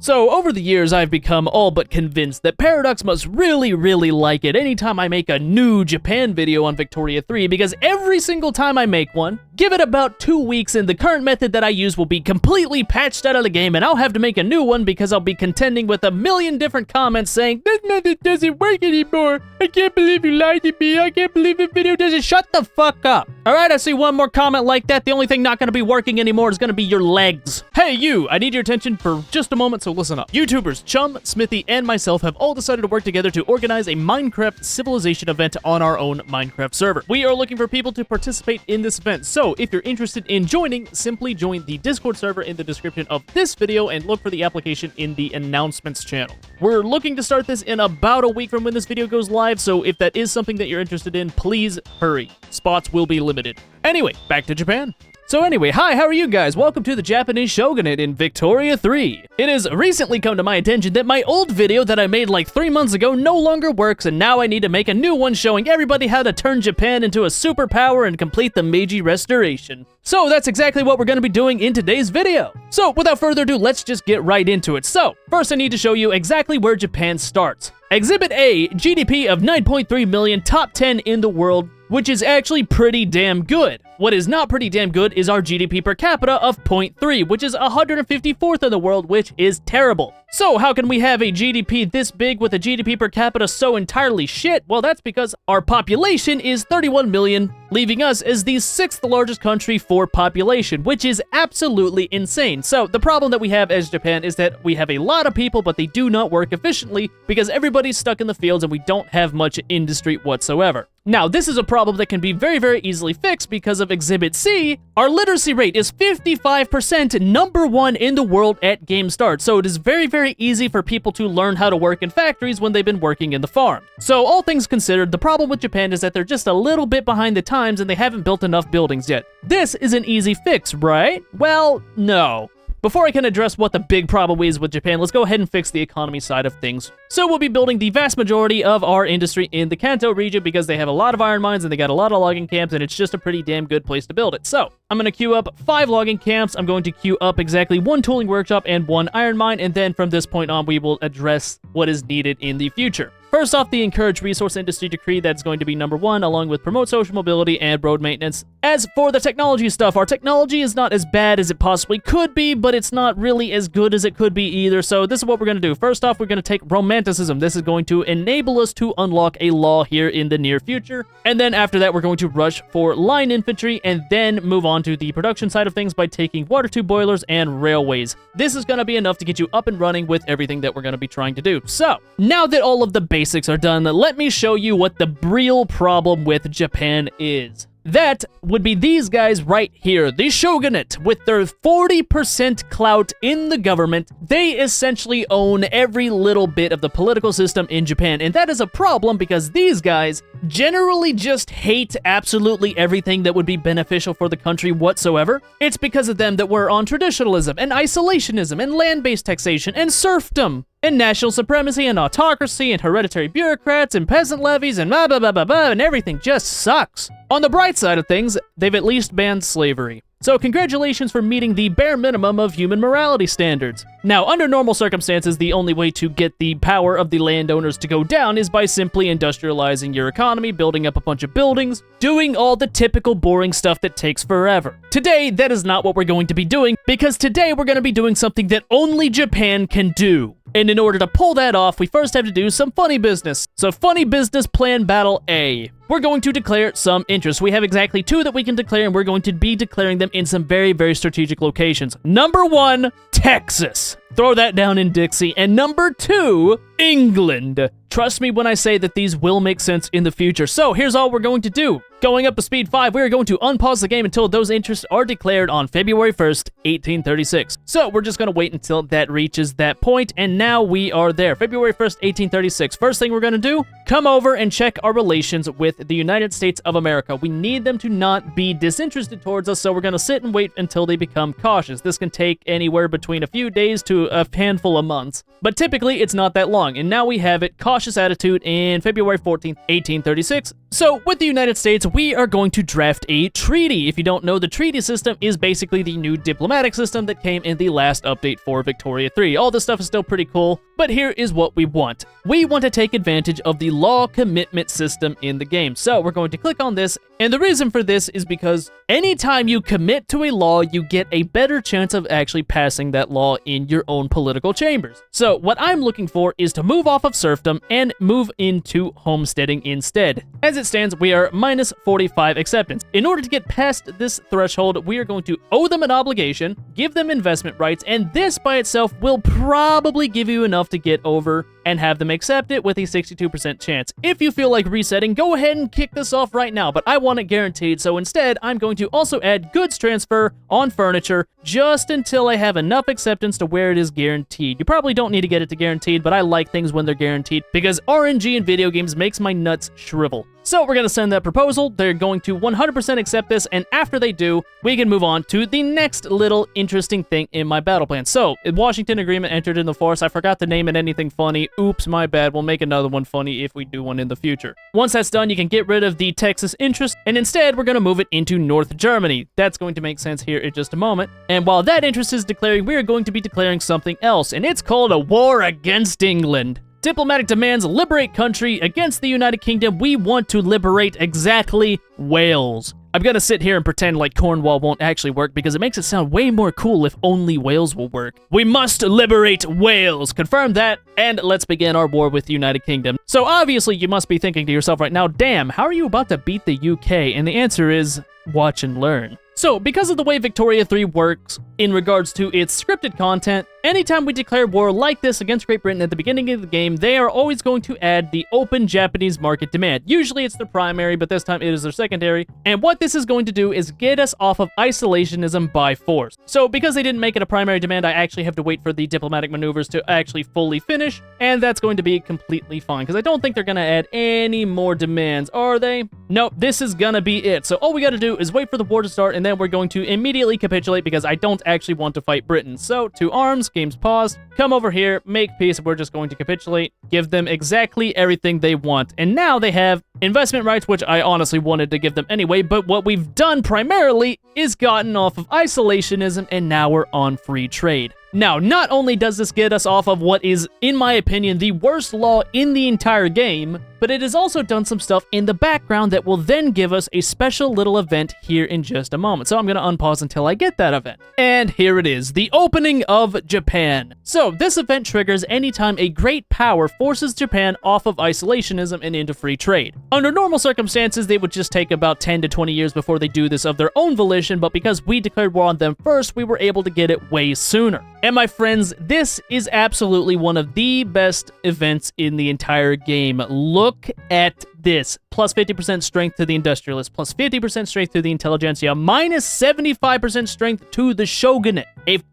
So, over the years, I've become all but convinced that Paradox must really like it anytime I make a new Japan video on Victoria 3, because every single time I make one, give it about 2 weeks and the current method that I use will be completely patched out of the game, and I'll have to make a new one because I'll be contending with a million different comments saying, "This method doesn't work anymore. I can't believe you lied to me. I can't believe the video doesn't." Shut the fuck up. Alright, I see one more comment like that. The only thing not gonna be working anymore is gonna be your legs. Hey you, I need your attention for just a moment, so listen up. YouTubers Chum, Smithy, and myself have all decided to work together to organize a Minecraft Civilization event on our own Minecraft server. We are looking for people to participate in this event, so if you're interested in joining, simply join the Discord server in the description of this video and look for the application in the announcements channel. We're looking to start this in about a week from when this video goes live, so if that is something that you're interested in, please hurry. Spots will be limited. Anyway, back to Japan. So anyway, hi, how are you guys? Welcome to the Japanese Shogunate in Victoria 3. It has recently come to my attention that my old video that I made like 3 months ago no longer works, and now I need to make a new one showing everybody how to turn Japan into a superpower and complete the Meiji Restoration. So that's exactly what we're going to be doing in today's video. So without further ado, let's just get right into it. So first I need to show you exactly where Japan starts. Exhibit A, GDP of 9.3 million, top 10 in the world, which is actually pretty damn good. What is not pretty damn good is our GDP per capita of 0.3, which is 154th in the world, which is terrible. So how can we have a GDP this big with a GDP per capita so entirely shit? Well, that's because our population is 31 million, leaving us as the 6th largest country for population, which is absolutely insane. So the problem that we have as Japan is that we have a lot of people, but they do not work efficiently because everybody's stuck in the fields and we don't have much industry whatsoever. Now, this is a problem that can be very easily fixed because of Exhibit C. Our literacy rate is 55%, #1 in the world at game start, so it is very easy for people to learn how to work in factories when they've been working in the farm. So all things considered, the problem with Japan is that they're just a little bit behind the times and they haven't built enough buildings yet. This is an easy fix, right? Well, no. Before I can address what the big problem is with Japan, let's go ahead and fix the economy side of things. So we'll be building the vast majority of our industry in the Kanto region because they have a lot of iron mines and they got a lot of logging camps, and it's just a pretty damn good place to build it. So I'm going to queue up 5 logging camps, I'm going to queue up exactly 1 tooling workshop and 1 iron mine, and then from this point on we will address what is needed in the future. First off, the Encourage Resource Industry Decree, that's going to be #1, along with Promote Social Mobility and Road Maintenance. As for the technology stuff, our technology is not as bad as it possibly could be, but it's not really as good as it could be either, so this is what we're going to do. First off, we're going to take Romanticism. This is going to enable us to unlock a law here in the near future, and then after that, we're going to rush for line infantry, and then move on to the production side of things by taking water tube boilers and railways. This is going to be enough to get you up and running with everything that we're going to be trying to do. So, now that all of the basics are done, let me show you what the real problem with Japan is. That would be these guys right here, the Shogunate, with their 40% clout in the government. They essentially own every little bit of the political system in Japan, and that is a problem because these guys generally just hate absolutely everything that would be beneficial for the country whatsoever. It's because of them that we're on traditionalism and isolationism and land-based taxation and serfdom and national supremacy and autocracy and hereditary bureaucrats and peasant levies and blah blah blah blah blah, and everything just sucks. On the bright side of things, they've at least banned slavery. So congratulations for meeting the bare minimum of human morality standards. Now, under normal circumstances, the only way to get the power of the landowners to go down is by simply industrializing your economy, building up a bunch of buildings, doing all the typical boring stuff that takes forever. Today, that is not what we're going to be doing, because today we're going to be doing something that only Japan can do. And in order to pull that off, we first have to do some funny business. So funny business plan battle A. We're going to declare some interests. We have exactly 2 that we can declare, and we're going to be declaring them in some very strategic locations. #1, Texas. Throw that down in Dixie. And #2, England. Trust me when I say that these will make sense in the future. So here's all we're going to do. Going up to speed 5, we are going to unpause the game until those interests are declared on February 1st, 1836. So we're just going to wait until that reaches that point, and now we are there. February 1st, 1836. First thing we're going to do, come over and check our relations with the United States of America. We need them to not be disinterested towards us, so we're going to sit and wait until they become cautious. This can take anywhere between a few days to a handful of months, but typically it's not that long, and now we have it, cautious attitude, in February 14th, 1836. So, with the United States, we are going to draft a treaty. If you don't know, the treaty system is basically the new diplomatic system that came in the last update for Victoria 3. All this stuff is still pretty cool, but here is what we want. We want to take advantage of the law commitment system in the game. So, we're going to click on this, and the reason for this is because anytime you commit to a law, you get a better chance of actually passing that law in your own political chambers. So, what I'm looking for is to move off of serfdom and move into homesteading instead. As it stands, we are minus 45 acceptance. In order to get past this threshold, we are going to owe them an obligation, give them investment rights, and this by itself will probably give you enough to get over and have them accept it with a 62% chance. If you feel like resetting, go ahead and kick this off right now, but I want it guaranteed, so instead, I'm going to also add goods transfer on furniture just until I have enough acceptance to where it is guaranteed. You probably don't need to get it to guaranteed, but I like things when they're guaranteed because RNG in video games makes my nuts shrivel. So we're going to send that proposal, they're going to 100% accept this, and after they do, we can move on to the next little interesting thing in my battle plan. So, Washington Agreement entered into force. I forgot to name it anything funny. Oops, my bad. We'll make another one funny if we do one in the future. Once that's done, you can get rid of the Texas interest, and instead, we're going to move it into North Germany. That's going to make sense here in just a moment. And while that interest is declaring, we are going to be declaring something else, and it's called a war against England. Diplomatic demands liberate country against the United Kingdom. We want to liberate exactly Wales. I'm gonna sit here and pretend like Cornwall won't actually work because it makes it sound way more cool if only Wales will work. We must liberate Wales. Confirm that, and let's begin our war with the United Kingdom. So obviously you must be thinking to yourself right now, damn, how are you about to beat the UK? And the answer is, watch and learn. So, because of the way Victoria 3 works in regards to its scripted content, anytime we declare war like this against Great Britain at the beginning of the game, they are always going to add the open Japanese market demand. Usually it's their primary, but this time it is their secondary. And what this is going to do is get us off of isolationism by force. So, because they didn't make it a primary demand, I actually have to wait for the diplomatic maneuvers to actually fully finish, and that's going to be completely fine, because I don't think they're going to add any more demands, are they? Nope, this is going to be it. So, all we got to do is wait for the war to start, and then we're going to immediately capitulate because I don't actually want to fight Britain. So, to arms, game's paused, come over here, make peace, we're just going to capitulate, give them exactly everything they want. And now they have investment rights, which I honestly wanted to give them anyway, but what we've done primarily is gotten off of isolationism, and now we're on free trade. Now, not only does this get us off of what is, in my opinion, the worst law in the entire game, but it has also done some stuff in the background that will then give us a special little event here in just a moment. So I'm going to unpause until I get that event. And here it is, the opening of Japan. So this event triggers anytime a great power forces Japan off of isolationism and into free trade. Under normal circumstances, they would just take about 10 to 20 years before they do this of their own volition, but because we declared war on them first, we were able to get it way sooner. And my friends, this is absolutely one of the best events in the entire game. Look at this. Plus 50% strength to the industrialist, plus 50% strength to the intelligentsia, minus 75% strength to the shogunate,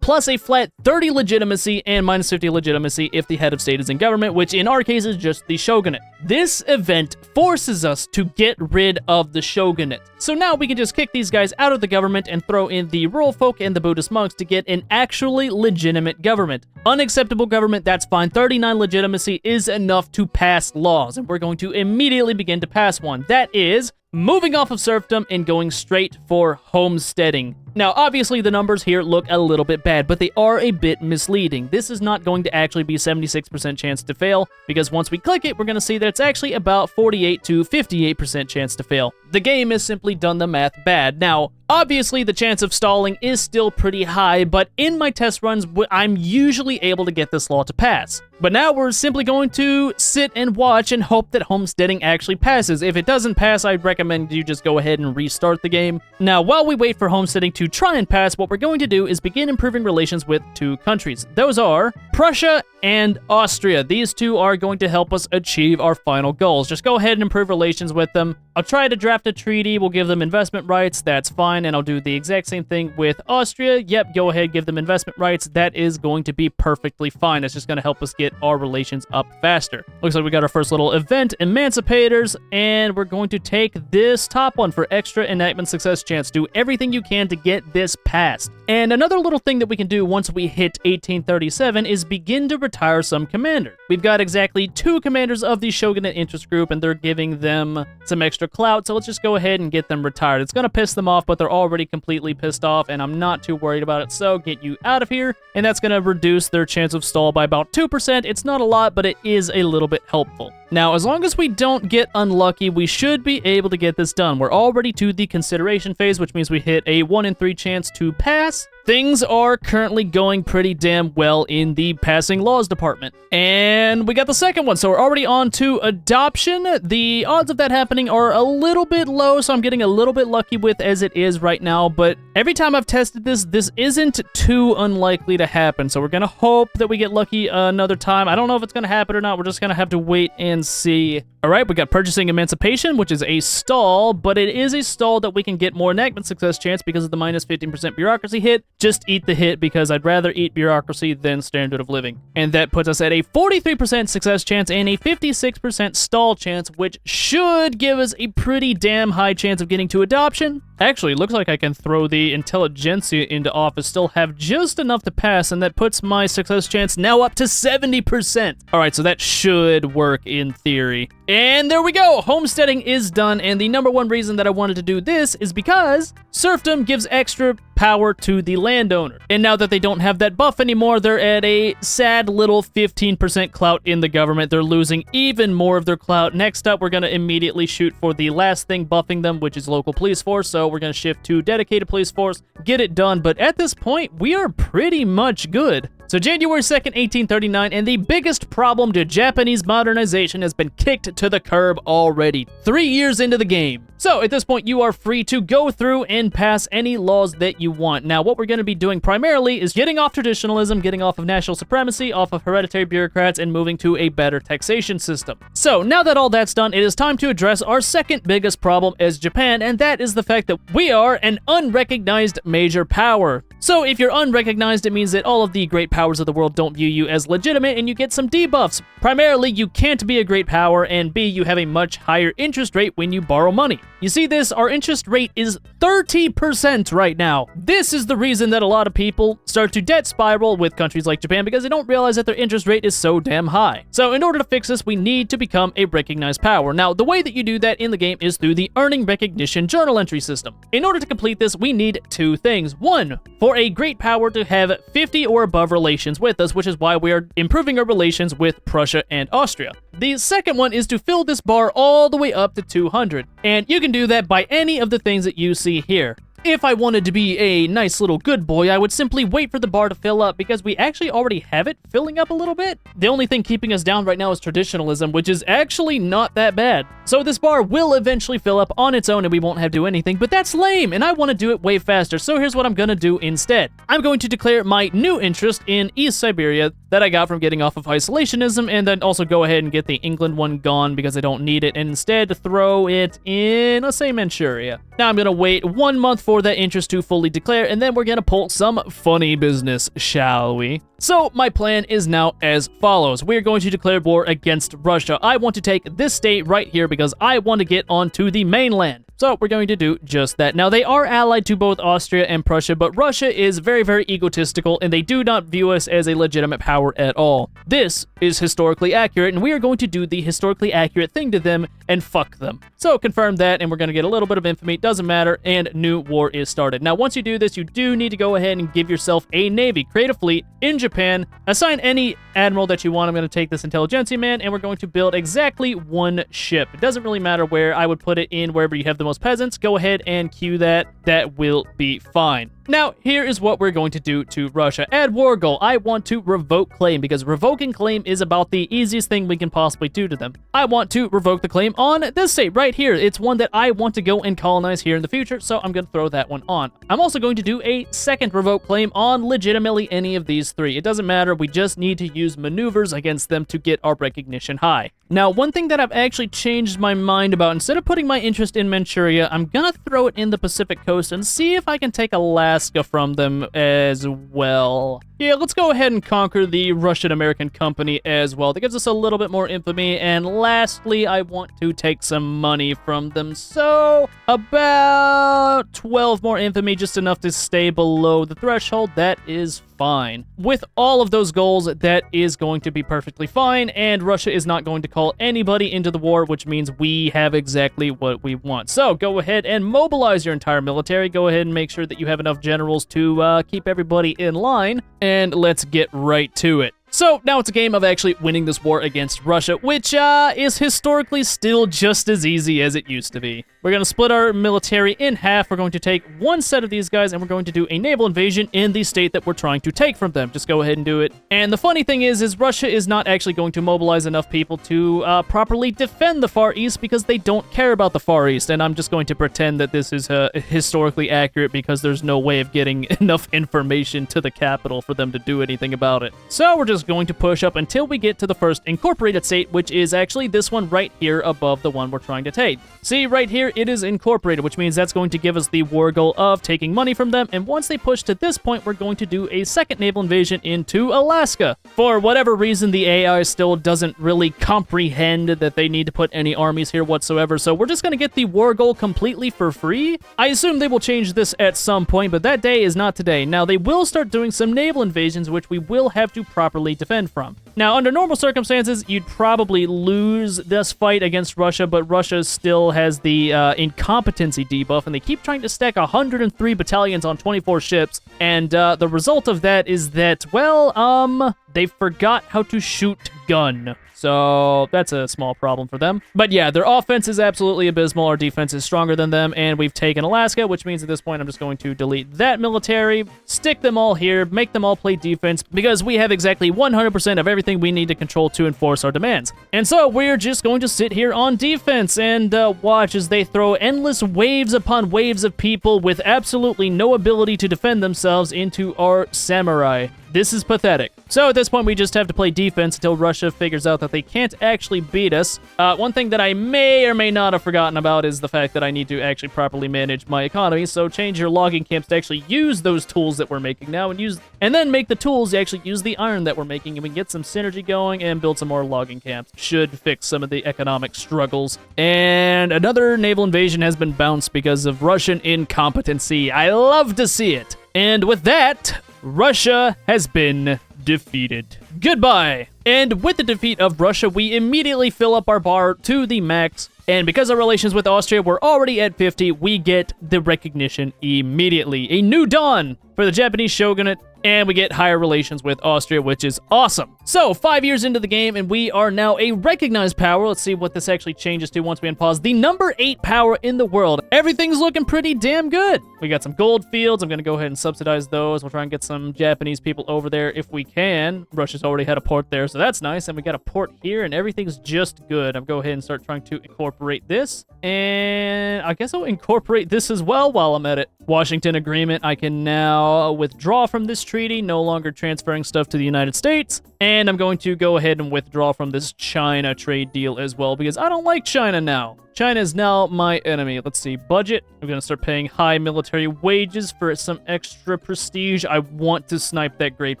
plus a flat 30 legitimacy, and minus 50 legitimacy if the head of state is in government, which in our case is just the shogunate. This event forces us to get rid of the shogunate. So now we can just kick these guys out of the government and throw in the rural folk and the Buddhist monks to get an actually legitimate government. Unacceptable government, that's fine. 39 legitimacy is enough to pass laws, and we're going to immediately begin to pass one. That is moving off of serfdom and going straight for homesteading. Now, obviously, the numbers here look a little bit bad, but they are a bit misleading. This is not going to actually be 76% chance to fail, because once we click it, we're going to see that it's actually about 48 to 58% chance to fail. The game has simply done the math bad. Now, obviously, the chance of stalling is still pretty high, but in my test runs, I'm usually able to get this law to pass. But now we're simply going to sit and watch and hope that homesteading actually passes. If it doesn't pass, I'd recommend you just go ahead and restart the game. Now, while we wait for homesteading to try and pass, what we're going to do is begin improving relations with two countries. Those are Prussia and Austria. These two are going to help us achieve our final goals. Just go ahead and improve relations with them. I'll try to draft a treaty. We'll give them investment rights. That's fine. And I'll do the exact same thing with Austria. Yep, go ahead, give them investment rights. That is going to be perfectly fine. It's just going to help us get our relations up faster. Looks like we got our first little event, Emancipators, and we're going to take this top one for extra enactment success chance. Do everything you can to get this passed. And another little thing that we can do once we hit 1837 is begin to retire some commanders. We've got exactly 2 commanders of the Shogunate interest group, and they're giving them some extra clout, so let's just go ahead and get them retired. It's gonna piss them off, but they're already completely pissed off, and I'm not too worried about it, so get you out of here, and that's gonna reduce their chance of stall by about 2%. It's not a lot, but it is a little bit helpful. Now, as long as we don't get unlucky, we should be able to get this done. We're already to the consideration phase, which means we hit a 1 in 3 chance to pass. Things are currently going pretty damn well in the passing laws department. And we got the second one, so we're already on to adoption. The odds of that happening are a little bit low, so I'm getting a little bit lucky with as it is right now, but every time I've tested this isn't too unlikely to happen, so we're gonna hope that we get lucky another time. I don't know if it's gonna happen or not. We're just gonna have to wait and see. All right, we got purchasing emancipation, which is a stall, but it is a stall that we can get more enactment success chance because of the minus 15% bureaucracy hit. Just eat the hit because I'd rather eat bureaucracy than standard of living. And that puts us at a 43% success chance and a 56% stall chance, which should give us a pretty damn high chance of getting to adoption. Actually, it looks like I can throw the intelligentsia into office, still have just enough to pass, and that puts my success chance now up to 70%. All right, so that should work in theory. And there we go, homesteading is done, and the number one reason that I wanted to do this is because serfdom gives extra power to the landowner. And now that they don't have that buff anymore, they're at a sad little 15% clout in the government. They're losing even more of their clout. Next up, we're gonna immediately shoot for the last thing buffing them, which is local police force. So we're gonna shift to dedicated police force, get it done. But at this point, we are pretty much good. So January 2nd, 1839, and the biggest problem to Japanese modernization has been kicked to the curb already, 3 years into the game. So at this point, you are free to go through and pass any laws that you want. Now, what we're going to be doing primarily is getting off traditionalism, getting off of national supremacy, off of hereditary bureaucrats, and moving to a better taxation system. So now that all that's done, it is time to address our second biggest problem as Japan, and that is the fact that we are an unrecognized major power. So if you're unrecognized, it means that all of the great powers of the world don't view you as legitimate, and you get some debuffs. Primarily, you can't be a great power, and B, you have a much higher interest rate when you borrow money. You see this? Our interest rate is 30% right now. This is the reason that a lot of people start to debt spiral with countries like Japan, because they don't realize that their interest rate is so damn high. So in order to fix this, we need to become a recognized power. Now, the way that you do that in the game is through the earning recognition journal entry system. In order to complete this, we need 2 things. 1, for a great power to have 50 or above relations with us, which is why we are improving our relations with Prussia and Austria. The second one is to fill this bar all the way up to 200, and you can do that by any of the things that you see here. If I wanted to be a nice little good boy, I would simply wait for the bar to fill up, because we actually already have it filling up a little bit. The only thing keeping us down right now is traditionalism, which is actually not that bad. So this bar will eventually fill up on its own and we won't have to do anything, but that's lame, and I want to do it way faster, so here's what I'm gonna do instead. I'm going to declare my new interest in East Siberia that I got from getting off of isolationism, and then also go ahead and get the England one gone because I don't need it, and instead throw it in, let's say, Manchuria. Now I'm gonna wait 1 month for that interest to fully declare, and then we're gonna pull some funny business, shall we? So my plan is now as follows. We're going to declare war against Russia. I want to take this state right here because I want to get onto the mainland. So we're going to do just that. Now, they are allied to both Austria and Prussia, but Russia is very, very egotistical, and they do not view us as a legitimate power at all. This is historically accurate, and we are going to do the historically accurate thing to them and fuck them. So confirm that, and we're going to get a little bit of infamy, doesn't matter, and new war is started. Now, once you do this, you do need to go ahead and give yourself a navy, create a fleet in Japan, assign any admiral that you want. I'm going to take this intelligentsia man, and we're going to build exactly 1 ship. It doesn't really matter where. I would put it in wherever you have the most peasants. Go ahead and queue that. That will be fine. Now, here is what we're going to do to Russia. Add war goal. I want to revoke claim because revoking claim is about the easiest thing we can possibly do to them. I want to revoke the claim on this state right here. It's one that I want to go and colonize here in the future, so I'm going to throw that one on. I'm also going to do a second revoke claim on legitimately any of these three. It doesn't matter. We just need to use maneuvers against them to get our recognition high. Now, one thing that I've actually changed my mind about, instead of putting my interest in Manchuria, I'm gonna throw it in the Pacific coast and see if I can take Alaska from them as well. Yeah, let's go ahead and conquer the Russian-American company as well. That gives us a little bit more infamy. And lastly, I want to take some money from them. So, about 12 more infamy, just enough to stay below the threshold. That is fine. With all of those goals, that is going to be perfectly fine, and Russia is not going to call anybody into the war, which means we have exactly what we want. So go ahead and mobilize your entire military. Go ahead and make sure that you have enough generals to keep everybody in line, and let's get right to it. So now it's a game of actually winning this war against Russia, which is historically still just as easy as it used to be. We're going to split our military in half. We're going to take one set of these guys, and we're going to do a naval invasion in the state that we're trying to take from them. Just go ahead and do it. And the funny thing is Russia is not actually going to mobilize enough people to properly defend the Far East because they don't care about the Far East. And I'm just going to pretend that this is historically accurate because there's no way of getting enough information to the capital for them to do anything about it. So we're just going to push up until we get to the first incorporated state, which is actually this one right here above the one we're trying to take. See, right here, it is incorporated, which means that's going to give us the war goal of taking money from them, and once they push to this point, we're going to do a second naval invasion into Alaska. For whatever reason, the AI still doesn't really comprehend that they need to put any armies here whatsoever, so we're just going to get the war goal completely for free. I assume they will change this at some point, but that day is not today. Now, they will start doing some naval invasions, which we will have to properly defend from. Now, under normal circumstances, you'd probably lose this fight against Russia, but Russia still has the incompetency debuff, and they keep trying to stack 103 battalions on 24 ships, and the result of that is that, well, they forgot how to shoot gun. So that's a small problem for them. But yeah, their offense is absolutely abysmal. Our defense is stronger than them, and we've taken Alaska, which means at this point I'm just going to delete that military, stick them all here, make them all play defense, because we have exactly 100% of everything we need to control to enforce our demands. And so we're just going to sit here on defense and watch as they throw endless waves upon waves of people with absolutely no ability to defend themselves into our samurai. This is pathetic. So at this point, we just have to play defense until Russia figures out that they can't actually beat us. One thing that I may or may not have forgotten about is the fact that I need to actually properly manage my economy. So change your logging camps to actually use those tools that we're making now, and then make the tools to actually use the iron that we're making, and we can get some synergy going and build some more logging camps. Should fix some of the economic struggles. And another naval invasion has been bounced because of Russian incompetency. I love to see it. And with that, Russia has been defeated. Goodbye! And with the defeat of Russia, we immediately fill up our bar to the max, and because our relations with Austria were already at 50, we get the recognition immediately. A new dawn for the Japanese shogunate, and we get higher relations with Austria, which is awesome. So, 5 years into the game, and we are now a recognized power. Let's see what this actually changes to once we unpause. The number 8 power in the world. Everything's looking pretty damn good. We got some gold fields. I'm going to go ahead and subsidize those. We'll try and get some Japanese people over there if we can. Russia's already had a port there, so that's nice. And we got a port here, and everything's just good. I'll go ahead and start trying to incorporate this. And I guess I'll incorporate this as well while I'm at it. Washington Agreement. I can now withdraw from this treaty, no longer transferring stuff to the United States. And I'm going to go ahead and withdraw from this China trade deal as well, because I don't like China now. China is now my enemy. Let's see, budget. I'm going to start paying high military wages for some extra prestige. I want to snipe that great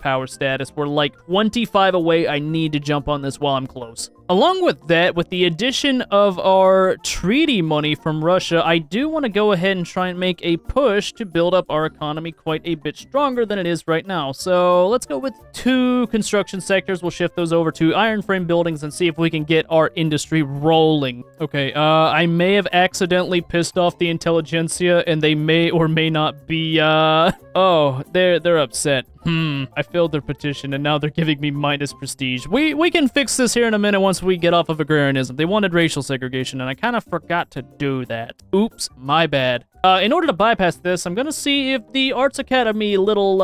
power status. We're like 25 away. I need to jump on this while I'm close. Along with that, with the addition of our treaty money from Russia, I do want to go ahead and try and make a push to build up our economy quite a bit stronger than it is right now. So let's go with 2 construction sectors. We'll shift those over to iron frame buildings and see if we can get our industry rolling. Okay, I may have accidentally pissed off the intelligentsia, and they may or may not be, oh, they're upset. I failed their petition, and now they're giving me minus prestige. We can fix this here in a minute once we get off of agrarianism. They wanted racial segregation, and I kind of forgot to do that. Oops, my bad. In order to bypass this, I'm gonna see if the Arts Academy little,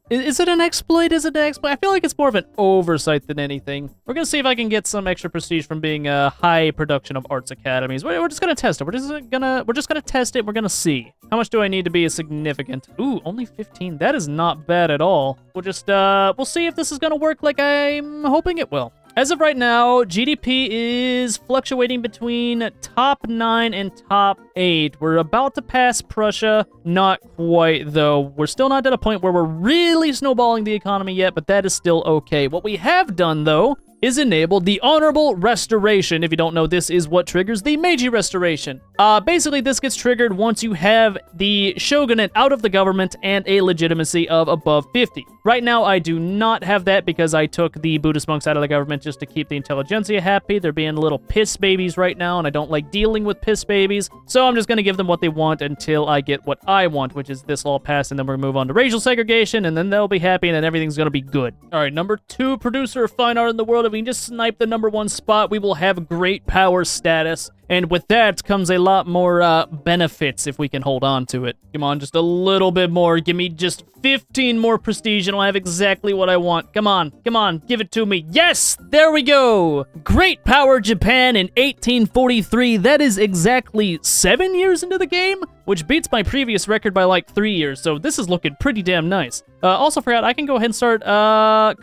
is it an exploit? Is it an exploit? I feel like it's more of an oversight than anything. We're gonna see if I can get some extra prestige from being a high production of Arts Academies. We're just gonna test it. We're just gonna test it. We're gonna see. How much do I need to be significant? Ooh, only 15. That is not bad at all. We'll just, we'll see if this is gonna work like I'm hoping it will. As of right now, GDP is fluctuating between top 9 and top 8. We're about to pass Prussia. Not quite, though. We're still not at a point where we're really snowballing the economy yet, but that is still okay. What we have done, though, is enabled the Honorable Restoration. If you don't know, this is what triggers the Meiji Restoration. Basically, this gets triggered once you have the shogunate out of the government and a legitimacy of above 50. Right now, I do not have that because I took the Buddhist monks out of the government just to keep the intelligentsia happy. They're being little piss babies right now, and I don't like dealing with piss babies, so I'm just going to give them what they want until I get what I want, which is this law passed, and then we're going to move on to racial segregation, and then they'll be happy, and then everything's going to be good. All right, number 2 producer of fine art in the world. If we can just snipe the number 1 spot, we will have great power status. And with that comes a lot more benefits if we can hold on to it. Come on, just a little bit more. Give me just 15 more prestige and I'll have exactly what I want. Come on, give it to me. Yes, there we go. Great power Japan in 1843. That is exactly 7 years into the game, which beats my previous record by like 3 years. So this is looking pretty damn nice. Also forgot, I can go ahead and start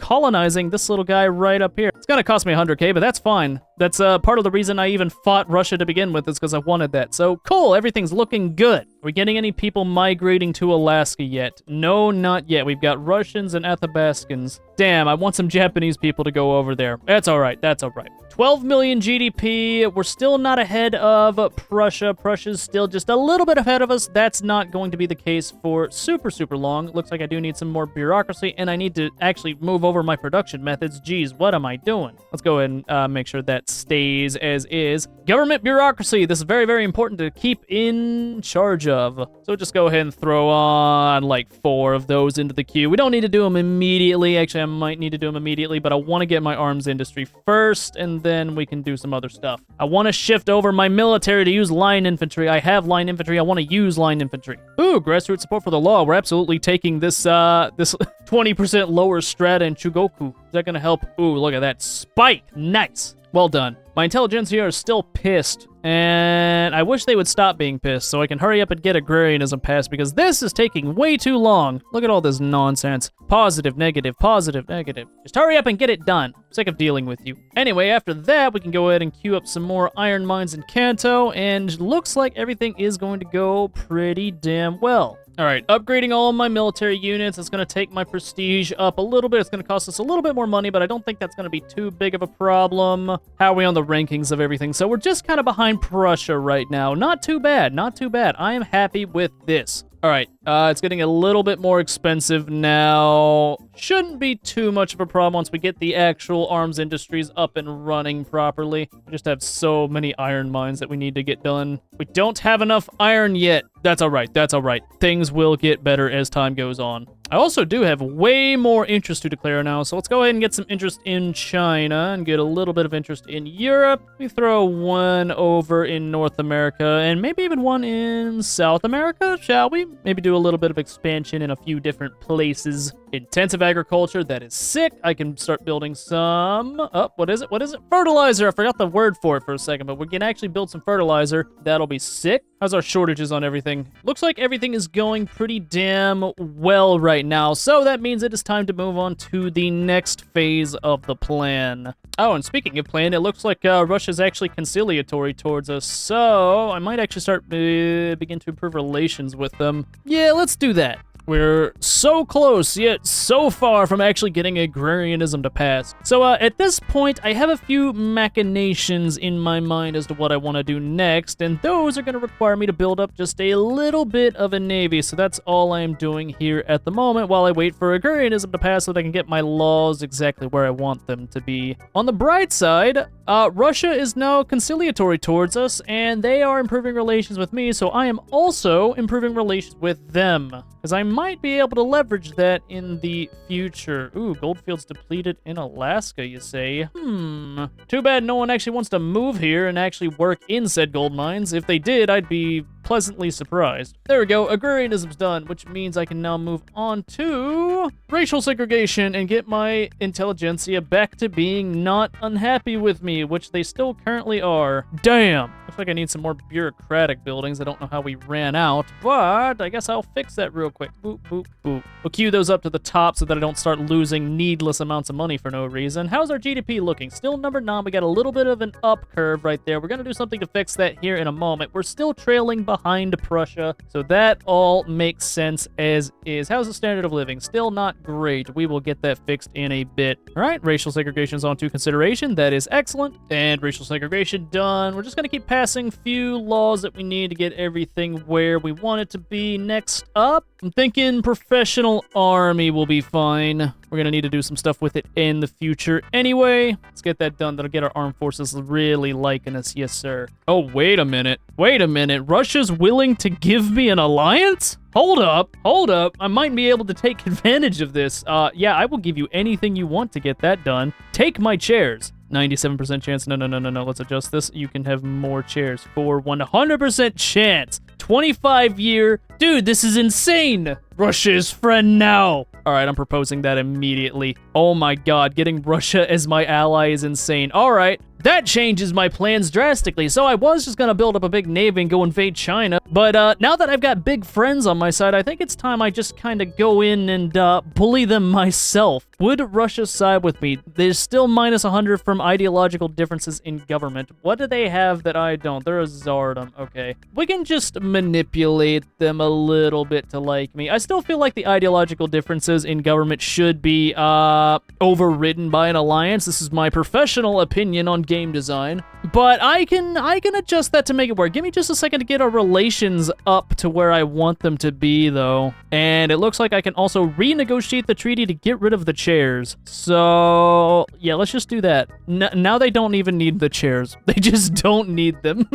colonizing this little guy right up here. It's gonna cost me 100k, but that's fine. That's part of the reason I even fought Russia to begin with, is because I wanted that. So cool, everything's looking good. Are we getting any people migrating to Alaska yet? No, not yet. We've got Russians and Athabascans. Damn, I want some Japanese people to go over there. That's all right, that's all right. 12 million GDP. We're still not ahead of Prussia. Prussia's still just a little bit ahead of us. That's not going to be the case for super, super long. Looks like I do need some more bureaucracy, and I need to actually move over my production methods. Geez, what am I doing? Let's go ahead and make sure that stays as is. Government bureaucracy. This is very, very important to keep in charge of. So just go ahead and throw on like 4 of those into the queue. We don't need to do them immediately. Actually, I might need to do them immediately, but I want to get my arms industry first, and then we can do some other stuff. I want to shift over my military to use line infantry. I have line infantry. I want to use line infantry. Ooh, grassroots support for the law. We're absolutely taking this this 20% lower strata in Chugoku. Is that going to help? Ooh, look at that spike. Nice. Well done. My intelligentsia are still pissed, and I wish they would stop being pissed so I can hurry up and get agrarianism passed, because this is taking way too long. Look at all this nonsense. Positive, negative, positive, negative. Just hurry up and get it done. I'm sick of dealing with you. Anyway, after that, we can go ahead and queue up some more iron mines in Kanto, and looks like everything is going to go pretty damn well. All right, upgrading all of my military units. It's going to take my prestige up a little bit. It's going to cost us a little bit more money, but I don't think that's going to be too big of a problem. How are we on the rankings of everything? So we're just kind of behind Prussia right now. Not too bad, not too bad. I am happy with this. All right, it's getting a little bit more expensive now. Shouldn't be too much of a problem once we get the actual arms industries up and running properly. We just have so many iron mines that we need to get done. We don't have enough iron yet. That's all right, that's all right. Things will get better as time goes on. I also do have way more interest to declare now, so let's go ahead and get some interest in China and get a little bit of interest in Europe. We throw one over in North America and maybe even one in South America, shall we? Maybe do a little bit of expansion in a few different places. Intensive agriculture, that is sick. I can start building some, what is it? Fertilizer, I forgot the word for it for a second, but we can actually build some fertilizer. That'll be sick. How's our shortages on everything? Looks like everything is going pretty damn well right now, so that means it is time to move on to the next phase of the plan. Oh, and speaking of plan, it looks like Russia's actually conciliatory towards us, so I might actually start begin to improve relations with them. Yeah, let's do that. We're so close, yet so far from actually getting agrarianism to pass. So at this point, I have a few machinations in my mind as to what I want to do next, and those are going to require me to build up just a little bit of a navy. So that's all I am doing here at the moment while I wait for agrarianism to pass so that I can get my laws exactly where I want them to be. On the bright side, Russia is now conciliatory towards us, and they are improving relations with me, so I am also improving relations with them, because I might be able to leverage that in the future. Ooh, goldfields depleted in Alaska, you say? Too bad no one actually wants to move here and actually work in said gold mines. If they did, I'd be pleasantly surprised. There we go, agrarianism's done, which means I can now move on to racial segregation and get my intelligentsia back to being not unhappy with me, which they still currently are. Damn! Looks like I need some more bureaucratic buildings. I don't know how we ran out, but I guess I'll fix that real quick. Boop, boop, boop. We'll queue those up to the top so that I don't start losing needless amounts of money for no reason. How's our GDP looking? Still number 9. We got a little bit of an up curve right there. We're going to do something to fix that here in a moment. We're still trailing behind Prussia, so that all makes sense as is. How's the standard of living? Still not great. We will get that fixed in a bit. All right, racial segregation is on to consideration. That is excellent. And racial segregation done. We're just going to keep passing few laws that we need to get everything where we want it to be. Next up, I'm thinking professional army will be fine. We're going to need to do some stuff with it in the future anyway. Let's get that done. That'll get our armed forces really liking us. Yes, sir. Oh, wait a minute. Wait a minute. Russia's willing to give me an alliance? Hold up. Hold up. I might be able to take advantage of this. Yeah, I will give you anything you want to get that done. Take my chairs. 97% chance. No. Let's adjust this. You can have more chairs for 100% chance. 25-year. Dude, this is insane. Russia's friend now. All right, I'm proposing that immediately. Oh my God, getting Russia as my ally is insane. All right, that changes my plans drastically. So I was just gonna build up a big navy and go invade China. But now that I've got big friends on my side, I think it's time I just kind of go in and bully them myself. Would Russia side with me? There's still minus 100 from ideological differences in government. What do they have that I don't? They're a czardom. Okay. We can just manipulate them a little bit to like me. I still feel like the ideological differences in government should be overridden by an alliance. This is my professional opinion on game design. But I can adjust that to make it work. Give me just a second to get our relations up to where I want them to be, though. And it looks like I can also renegotiate the treaty to get rid of the chairs. So, yeah, let's just do that. Now they don't even need the chairs. They just don't need them.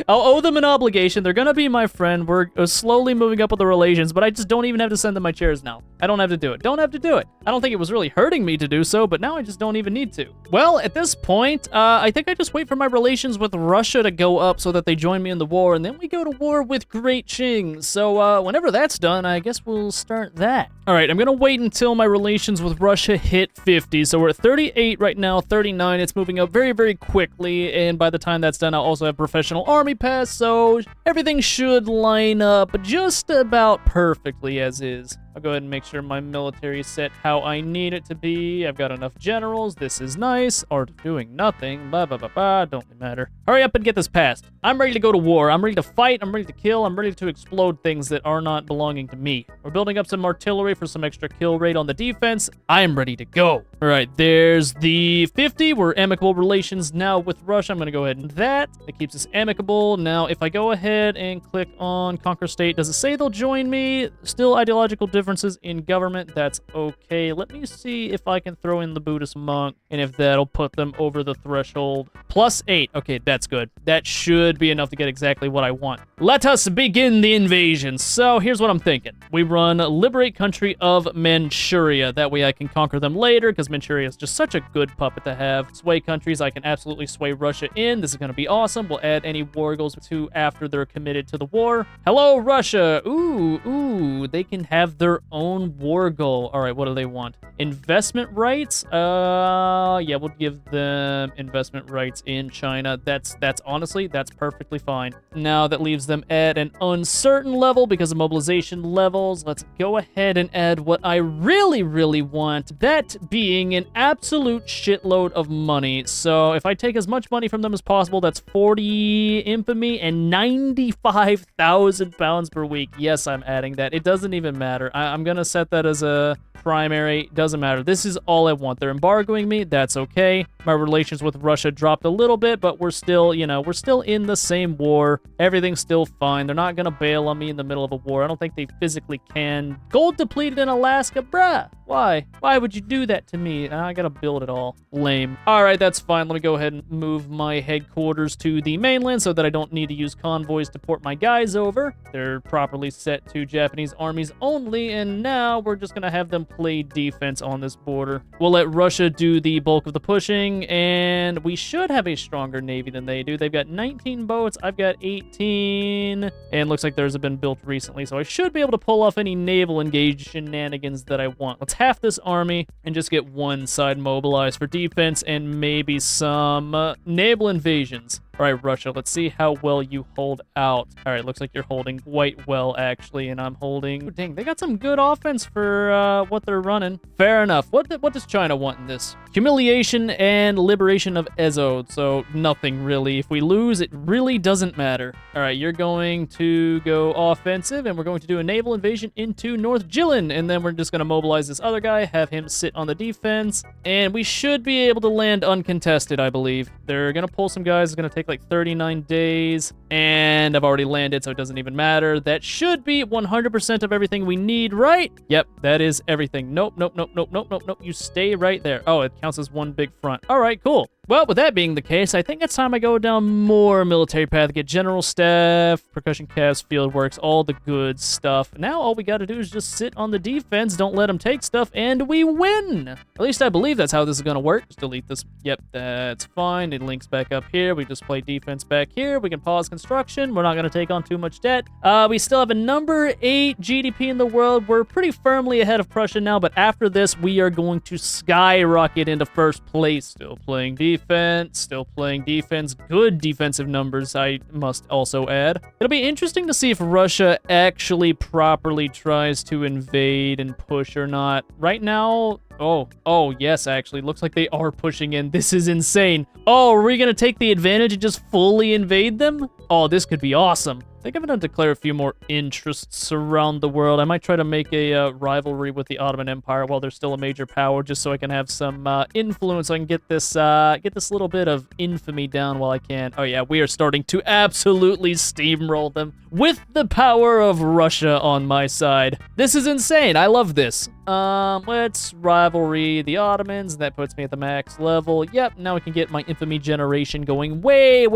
I'll owe them an obligation. They're gonna be my friend. We're slowly moving up with the relations, but I just don't even have to send them my chairs now. I don't have to do it. Don't have to do it. I don't think it was really hurting me to do so, but now I just don't even need to. Well, at this point, I think I just wait for my relations with Russia to go up so that they join me in the war, and then we go to war with Great Qing. So, whenever that's done, I guess we'll start that. All right, I'm gonna wait until my relations with Russia hit 50. So we're at 38 right now, 39. It's moving up very, very quickly, and by the time that's done, I'll also have professional army pass, so everything should line up just about perfectly as is. I'll go ahead and make sure my military is set how I need it to be. I've got enough generals. This is nice. Art of doing nothing. Blah, blah, blah, blah. Don't really matter. Hurry up and get this passed. I'm ready to go to war. I'm ready to fight. I'm ready to kill. I'm ready to explode things that are not belonging to me. We're building up some artillery for some extra kill rate on the defense. I'm ready to go. All right, there's the 50. We're amicable relations now with Russia. I'm going to go ahead and that. It keeps us amicable. Now, if I go ahead and click on Conquer State, does it say they'll join me? Still ideological differences in government. That's okay. Let me see if I can throw in the Buddhist monk and if that'll put them over the threshold. +8. Okay, that's good. That should be enough to get exactly what I want. Let us begin the invasion. So here's what I'm thinking. We run Liberate Country of Manchuria. That way I can conquer them later because Manchuria is just such a good puppet to have. Sway countries, I can absolutely sway Russia in. This is going to be awesome. We'll add any war goals to after they're committed to the war. Hello, Russia. Ooh, they can have their own war goal. All right, what do they want? Investment rights? Yeah, we'll give them investment rights in China. That's honestly, that's perfectly fine. Now that leaves them at an uncertain level because of mobilization levels. Let's go ahead and add what I really, really want. That being an absolute shitload of money. So if I take as much money from them as possible, that's 40 infamy and 95,000 pounds per week. Yes, I'm adding that. It doesn't even matter. I'm gonna set that as a primary. Doesn't matter. This is all I want. They're embargoing me. That's okay. My relations with Russia dropped a little bit, but we're still, we're still in the same war. Everything's still fine. They're not gonna bail on me in the middle of a war. I don't think they physically can. Gold depleted in Alaska, bruh. Why? Why would you do that to me? I gotta build it all. Lame. All right, that's fine. Let me go ahead and move my headquarters to the mainland so that I don't need to use convoys to port my guys over. They're properly set to Japanese armies only, and now we're just gonna have them play defense on this border. We'll let Russia do the bulk of the pushing, and we should have a stronger navy than they do. They've got 19 boats. I've got 18, and looks like theirs have been built recently, so I should be able to pull off any naval engage shenanigans that I want. Let's half this army and just get one side mobilized for defense and maybe some naval invasions. All right, Russia, let's see how well you hold out. All right, looks like you're holding quite well, actually, and I'm holding... Oh, dang, they got some good offense for what they're running. Fair enough. What does China want in this? Humiliation and liberation of Ezo, so nothing, really. If we lose, it really doesn't matter. All right, you're going to go offensive, and we're going to do a naval invasion into North Jilin, and then we're just going to mobilize this other guy, have him sit on the defense, and we should be able to land uncontested, I believe. They're going to pull some guys. It's going to take like 39 days, and I've already landed, so it doesn't even matter. That should be 100% of everything we need, right? Yep, that is everything. Nope. You stay right there. Oh, it counts as one big front. All right, cool. Well, with that being the case, I think it's time I go down more military path, get general staff, percussion caps, field works, all the good stuff. Now all we got to do is just sit on the defense, don't let them take stuff, and we win. At least I believe that's how this is going to work. Just delete this. Yep, that's fine. It links back up here. We just play defense back here. We can pause construction. We're not going to take on too much debt. We still have a number 8 GDP in the world. We're pretty firmly ahead of Prussia now, but after this, we are going to skyrocket into first place. Still playing defense, good defensive numbers, I must also add. It'll be interesting to see if Russia actually properly tries to invade and push or not. Right now, oh, yes, actually, looks like they are pushing in. This is insane. Oh, are we gonna take the advantage and just fully invade them? Oh, this could be awesome. I think I'm gonna declare a few more interests around the world. I might try to make a rivalry with the Ottoman Empire while they're still a major power, just so I can have some influence. So I can get this little bit of infamy down while I can. Oh yeah, we are starting to absolutely steamroll them with the power of Russia on my side. This is insane. I love this. Let's rivalry the Ottomans. That puts me at the max level. Yep, now we can get my infamy generation going way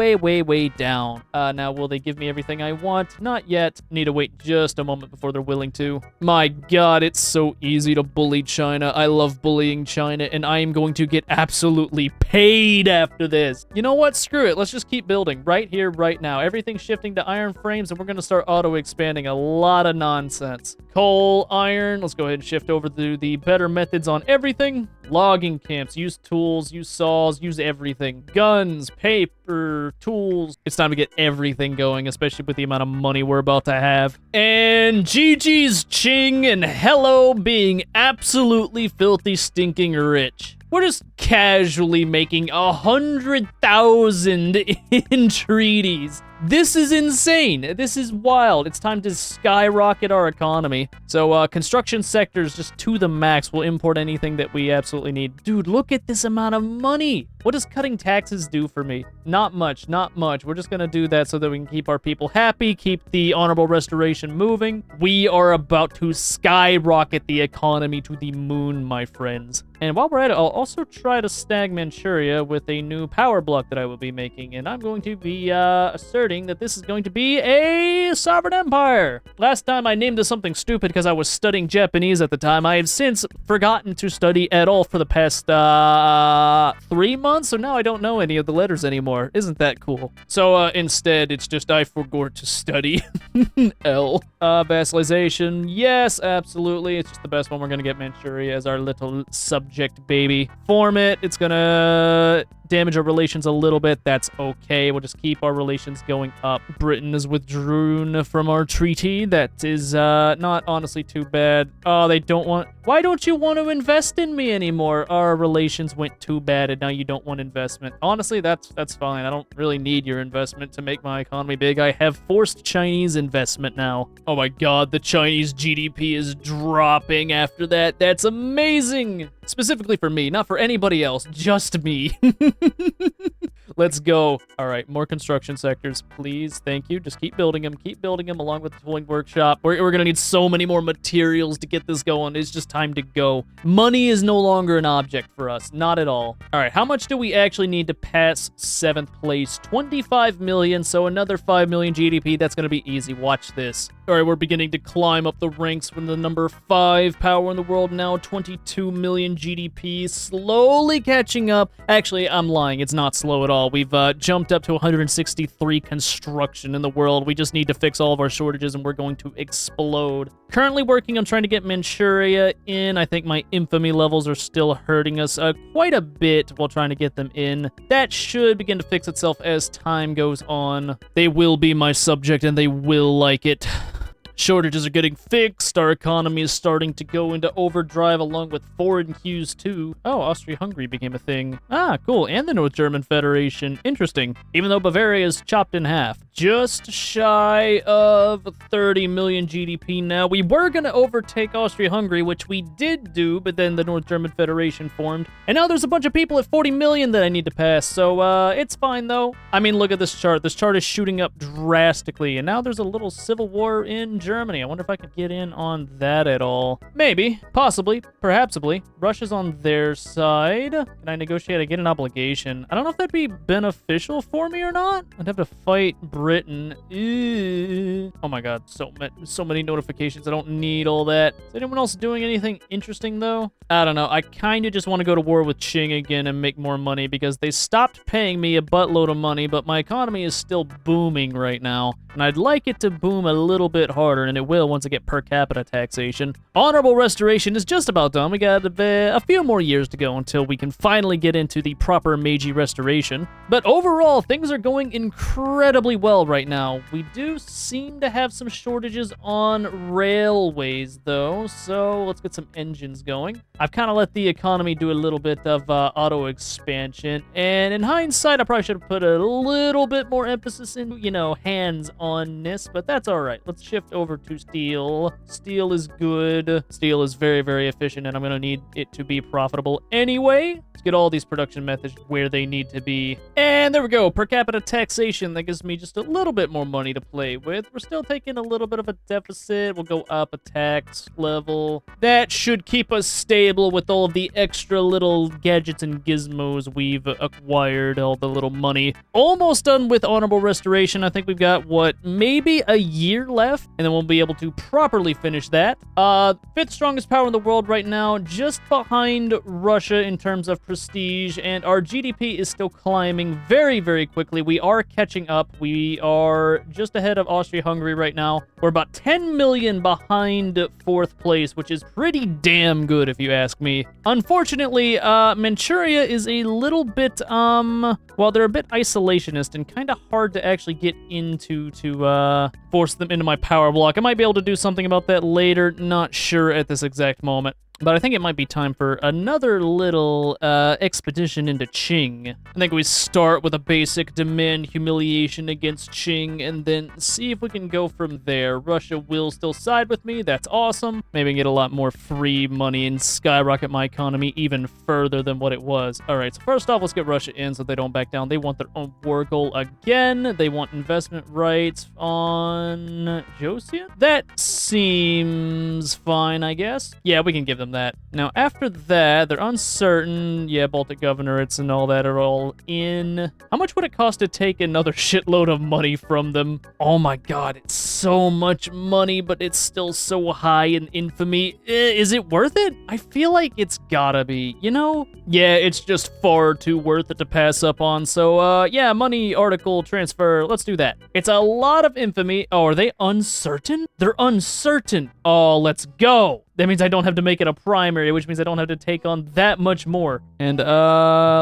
down. Now will they give me everything I want? Not yet. Need to wait just a moment before they're willing to. My god, it's so easy to bully China. I love bullying China, and I am going to get absolutely paid after this. You know what? Screw it. Let's just keep building right here, right now. Everything's shifting to iron frames, and we're going to start auto-expanding a lot of nonsense. Coal, iron. Let's go ahead and shift over to the better methods on everything. Logging camps. Use tools, use saws, use everything. Guns, paper, tools. It's time to get everything going, especially with the amount of money we're about to have. And GG's Ching and hello being absolutely filthy stinking rich. We're just casually making 100,000 in treaties. This is insane. This is wild. It's time to skyrocket our economy. So construction sectors just to the max. We'll import anything that we absolutely need. Dude, look at this amount of money. What does cutting taxes do for me? Not much, not much. We're just gonna do that so that we can keep our people happy, keep the honorable restoration moving. We are about to skyrocket the economy to the moon, my friends. And while we're at it, I'll also try to snag Manchuria with a new power block that I will be making. And I'm going to be asserting that this is going to be a sovereign empire. Last time I named this something stupid because I was studying Japanese at the time. I have since forgotten to study at all for the past 3 months. So now I don't know any of the letters anymore. Isn't that cool? So instead, it's just I forgot to study. L. Vassalization. Yes, absolutely. It's just the best one. We're going to get Manchuria as our little subject baby. Form it. It's going to damage our relations a little bit. That's okay. We'll just keep our relations going up. Britain is withdrawn from our treaty. That is not honestly too bad. Oh, they don't want... Why don't you want to invest in me anymore? Our relations went too bad and now you don't want investment. Honestly, that's fine. I don't really need your investment to make my economy big. I have forced Chinese investment now. Oh my god, the Chinese GDP is dropping after that. That's amazing. Specifically for me, not for anybody else, just me. Let's go. All right, more construction sectors, please. Thank you. Just keep building them along with the tooling workshop. We're going to need so many more materials to get this going. It's just time to go. Money is no longer an object for us. Not at all. All right, how much do we actually need to pass 7th place? 25 million, so another 5 million GDP. That's going to be easy. Watch this. All right, we're beginning to climb up the ranks from the number 5 power in the world now, 22 million GDP, slowly catching up. Actually, I'm lying. It's not slow at all. We've jumped up to 163 construction in the world. We just need to fix all of our shortages, and we're going to explode. Currently working on trying to get Manchuria in. I think my infamy levels are still hurting us quite a bit while trying to get them in. That should begin to fix itself as time goes on. They will be my subject, and they will like it. Shortages are getting fixed, our economy is starting to go into overdrive along with foreign cues too. Oh, Austria-Hungary became a thing. Ah, cool, and the North German Federation. Interesting. Even though Bavaria is chopped in half. Just shy of 30 million GDP now. We were going to overtake Austria-Hungary, which we did do, but then the North German Federation formed. And now there's a bunch of people at 40 million that I need to pass, so it's fine though. I mean, look at this chart. This chart is shooting up drastically, and now there's a little civil war in Germany. I wonder if I could get in on that at all. Maybe, possibly, perhapsably. Russia's on their side. Can I negotiate? I get an obligation. I don't know if that'd be beneficial for me or not. I'd have to fight Britain. Oh my god, so many notifications. I don't need all that. Is anyone else doing anything interesting though? I don't know. I kind of just want to go to war with Qing again and make more money because they stopped paying me a buttload of money, but my economy is still booming right now. And I'd like it to boom a little bit harder, and it will once I get per capita taxation. Honorable Restoration is just about done. We got a few more years to go until we can finally get into the proper Meiji Restoration. But overall, things are going incredibly well right now. We do seem to have some shortages on railways, though, so let's get some engines going. I've kind of let the economy do a little bit of auto expansion, and in hindsight, I probably should have put a little bit more emphasis in, you know, hands-on-ness, but that's all right. Let's shift over to steel. Steel is good. Steel is very, very efficient, and I'm going to need it to be profitable anyway. Let's get all these production methods where they need to be. And there we go. Per capita taxation. That gives me just a little bit more money to play with. We're still taking a little bit of a deficit. We'll go up a tax level. That should keep us stable with all of the extra little gadgets and gizmos we've acquired, all the little money. Almost done with Honorable Restoration. I think we've got, what, maybe a year left, and then we'll be able to properly finish that. 5th strongest power in the world right now, just behind Russia in terms of prestige, and our GDP is still climbing very, very quickly. We are catching up. We are just ahead of Austria-Hungary right now. We're about 10 million behind 4th place, which is pretty damn good if you ask me. Unfortunately, Manchuria is a little bit, well, they're a bit isolationist and kind of hard to actually get into to force them into my power block. I might be able to do something about that later, not sure at this exact moment. But I think it might be time for another little expedition into Qing. I think we start with a basic demand humiliation against Qing and then see if we can go from there. Russia will still side with me. That's awesome. Maybe I can get a lot more free money and skyrocket my economy even further than what it was. All right, so first off, let's get Russia in so they don't back down. They want their own war goal again. They want investment rights on Joseon. That seems fine, I guess. Yeah, we can give them that. Now, after that, they're uncertain. Yeah, Baltic governorates and all that are all in. How much would it cost to take another shitload of money from them? Oh my god, it's so much money, but it's still so high in infamy. Is it worth it? I feel like it's gotta be, you know? Yeah, it's just far too worth it to pass up on. So, yeah, money, article, transfer, let's do that. It's a lot of infamy. Oh, are they uncertain? They're uncertain. Oh, let's go. That means I don't have to make it a primary, which means I don't have to take on that much more. And,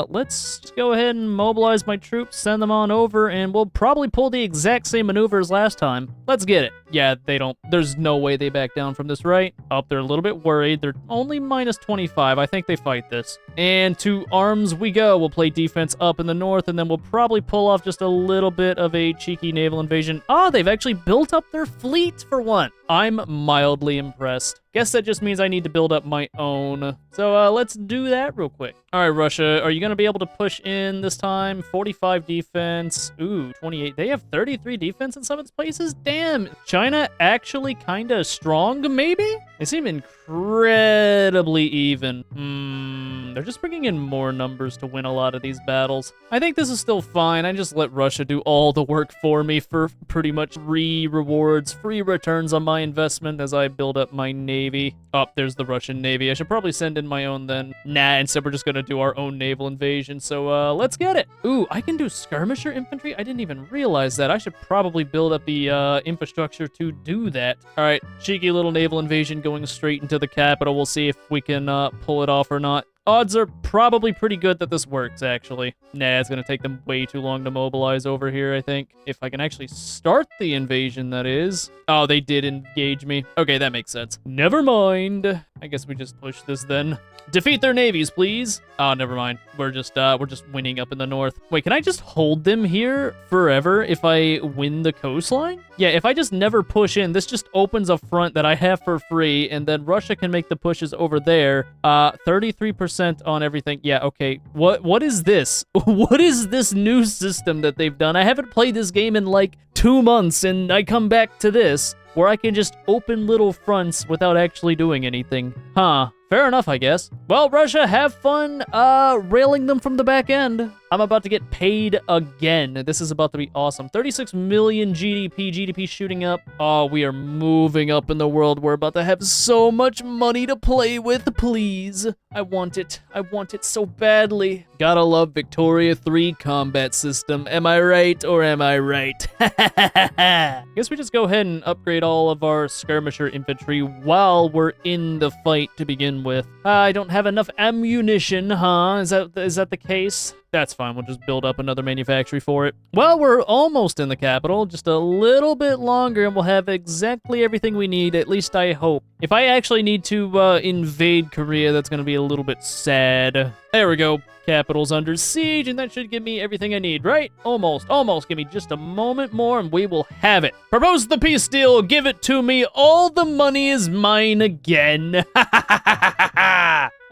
let's go ahead and mobilize my troops, send them on over, and we'll probably pull the exact same maneuver as last time. Let's get it. Yeah, they don't. There's no way they back down from this, right? Oh, they're a little bit worried. They're only minus 25. I think they fight this. And to arms we go. We'll play defense up in the north, and then we'll probably pull off just a little bit of a cheeky naval invasion. Oh, they've actually built up their fleet for one. I'm mildly impressed. Guess that just means I need to build up my own. So let's do that real quick. All right, Russia, are you going to be able to push in this time? 45 defense. Ooh, 28. They have 33 defense in some of its places? Damn. China actually kind of strong, maybe? They seem incredibly even. They're just bringing in more numbers to win a lot of these battles. I think this is still fine. I just let Russia do all the work for me for pretty much free rewards, free returns on my investment as I build up my navy. Oh, there's the Russian navy. I should probably send in my own then. Nah, instead we're just gonna do our own naval invasion. So let's get it. Ooh, I can do skirmisher infantry? I didn't even realize that. I should probably build up the infrastructure to do that. All right, cheeky little naval invasion going straight into the capital. We'll see if we can pull it off or not. Odds are probably pretty good that this works, actually. Nah, it's gonna take them way too long to mobilize over here, I think. If I can actually start the invasion, that is. Oh, they did engage me. Okay, that makes sense. Never mind. I guess we just push this then. Defeat their navies, please. Oh, never mind. We're just winning up in the north. Wait, can I just hold them here forever if I win the coastline? Yeah, if I just never push in, this just opens a front that I have for free, and then Russia can make the pushes over there. 33% on everything. Yeah, okay. What is this? What is this new system that they've done? I haven't played this game in like 2 months, and I come back to this, where I can just open little fronts without actually doing anything. Huh. Fair enough, I guess. Well, Russia, have fun railing them from the back end. I'm about to get paid again. This is about to be awesome. 36 million GDP shooting up. Oh, we are moving up in the world. We're about to have so much money to play with, please. I want it. I want it so badly. Gotta love Victoria 3 combat system. Am I right or am I right? Guess we just go ahead and upgrade all of our skirmisher infantry while we're in the fight to begin with. I don't have enough ammunition, huh? Is that the case? That's fine, we'll just build up another manufactory for it. Well, we're almost in the capital, just a little bit longer, and we'll have exactly everything we need, at least I hope. If I actually need to invade Korea, that's gonna be a little bit sad. There we go. Capital's under siege, and that should give me everything I need, right? Almost. Give me just a moment more, and we will have it. Propose the peace deal. Give it to me. All the money is mine again.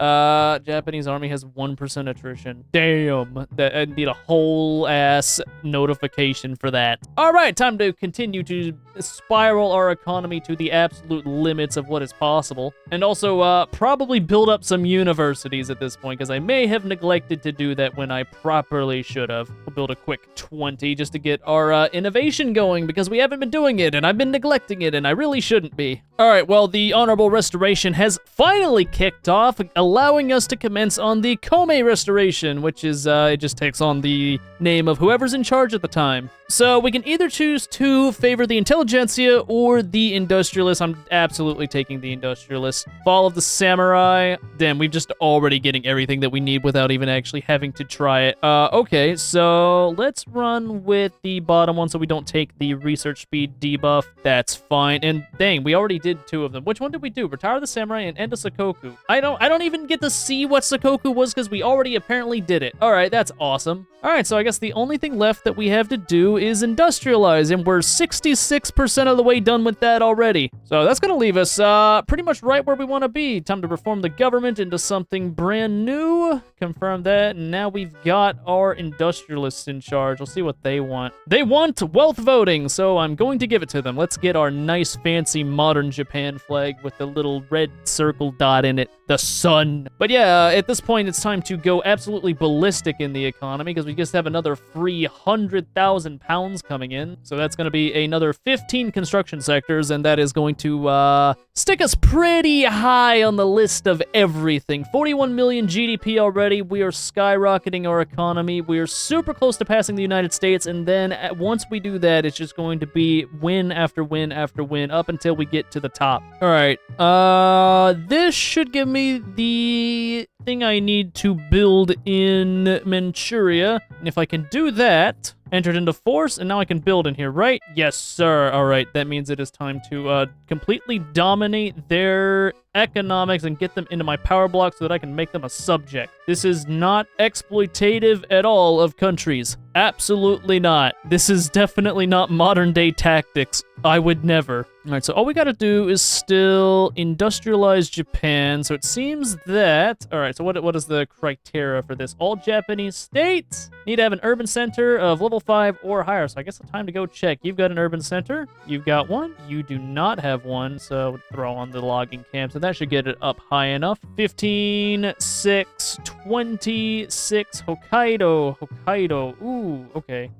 Japanese army has 1% attrition. Damn. I need a whole ass notification for that. All right, time to continue to spiral our economy to the absolute limits of what is possible. And also, probably build up some universities at this point, because I may have neglected to do that when I properly should have. We'll build a quick 20 just to get our innovation going, because we haven't been doing it, and I've been neglecting it, and I really shouldn't be. All right, well, the Honorable Restoration has finally kicked off, allowing us to commence on the Kome Restoration, which is, it just takes on the name of whoever's in charge at the time. So we can either choose to favor the intelligentsia or the industrialists. I'm absolutely taking the industrialists. Fall of the Samurai. Damn, we're just already getting everything that we need without even actually having to try it. Okay, so let's run with the bottom one so we don't take the research speed debuff. That's fine. And dang, we already did 2 of them. Which one did we do? Retire the Samurai and end a Sakoku. I don't even get to see what Sakoku was because we already apparently did it. All right, that's awesome. All right, so I guess the only thing left that we have to do is industrialize, and we're 66% of the way done with that already. So that's gonna leave us pretty much right where we want to be. Time to reform the government into something brand new. Confirm that, and now we've got our industrialists in charge. We'll see what they want. They want wealth voting, so I'm going to give it to them. Let's get our nice, fancy, modern Japan flag with the little red circle dot in it. The sun. But yeah, at this point, it's time to go absolutely ballistic in the economy, because we just have another free 100,000 pounds coming in. So that's going to be another 15 construction sectors, and that is going to stick us pretty high on the list of everything. 41 million GDP already. We are skyrocketing our economy. We are super close to passing the United States, and then once we do that, it's just going to be win after win after win up until we get to the top. All right. This should give me the thing I need to build in Manchuria. And if I can do that, entered into force, and now I can build in here, right? Yes, sir. All right, that means it is time to completely dominate their economics and get them into my power block so that I can make them a subject. This is not exploitative at all of countries. Absolutely not. This is definitely not modern day tactics. I would never. All right, so all we got to do is still industrialize Japan. So it seems that, all right, so what is the criteria for this? All Japanese states need to have an urban center of level 5 or higher. So I guess it's time to go check. You've got an urban center. You've got one. You do not have one, so throw on the logging camps, and that should get it up high enough. 15, 6, 26, Hokkaido. Ooh, okay.